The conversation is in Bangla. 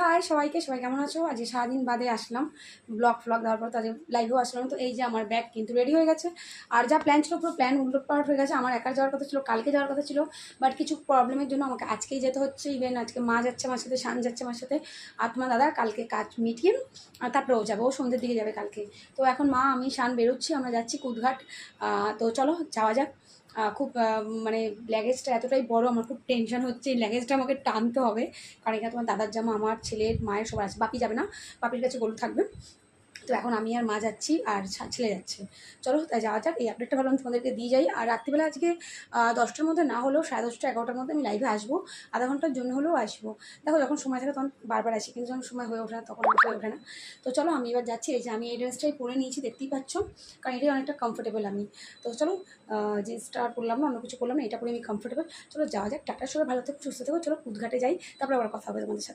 হাই সবাইকে, সবাই কেমন আছো? আজ সারাদিন বাদে আসলাম ব্লগ দেওয়ার পর, তাদের লাইভেও আসলাম। তো এই যে আমার ব্যাগ কিন্তু রেডি হয়ে গেছে। আর যা প্ল্যান ছিল পুরো প্ল্যান উলটপালট হয়ে গেছে। আমার একা যাওয়ার কথা ছিল, কালকে যাওয়ার কথা ছিল, বাট কিছু প্রবলেমের জন্য আমাকে আজকেই যেতে হচ্ছে। ইভেন আজকে মা যাচ্ছে আমার সাথে, শান যাচ্ছে আমার সাথে, আর তোমার দাদা কালকে কাজ মিটিয়ে আর তারপরে ও যাবে, ও সন্ধ্যের দিকে যাবে কালকে। তো এখন মা, আমি, শান বেরোচ্ছি, আমরা যাচ্ছি কুদঘাট। তো চলো যাওয়া যাক। খুব মানে ল্যাগেজটা এতটাই বড়, আমার খুব টেনশন হচ্ছে। এই ল্যাগেজটা আমাকে টানতে হবে, কারণ এখানে তোমার দাদার জামা, আমার ছেলের, মায়ের সবার আছে। বাপি যাবে না, বাপির কাছে গরু থাকবে। তো এখন আমি আর মা যাচ্ছি, আর ছেলে যাচ্ছে। চলো তাই যাওয়া যাক। এই আপডেটটা ভালো আমি তোমাদেরকে দিয়ে যাই। আর রাত্রিবেলা আজকে 10টার মধ্যে না হলেও 10:30 11টার মধ্যে আমি লাইভে আসবো, আধা ঘন্টার জন্য হলেও আসবো। দেখো যখন সময় থাকে তখন বারবার আসি, কিন্তু যখন সময় হয়ে ওঠে না তখন হয়ে ওঠে না। তো চলো আমি এবার যাচ্ছি। এই যে আমি এই ড্রেসটাই পরে নিয়েছি, দেখতেই পাচ্ছ, কারণ এটাই অনেকটা কমফোর্টেবল আমি। তো চলো জিন্সটা পরলাম না, অন্য কিছু করলাম না, এটা পরে আমি কমফোর্টেবল। চলো যাওয়া যাক। টাটা, সবাই ভালো থেকো, সুস্থ থেকো। চলো কুদঘাটে যাই, তারপরে আবার কথা হবে তোমাদের সাথে।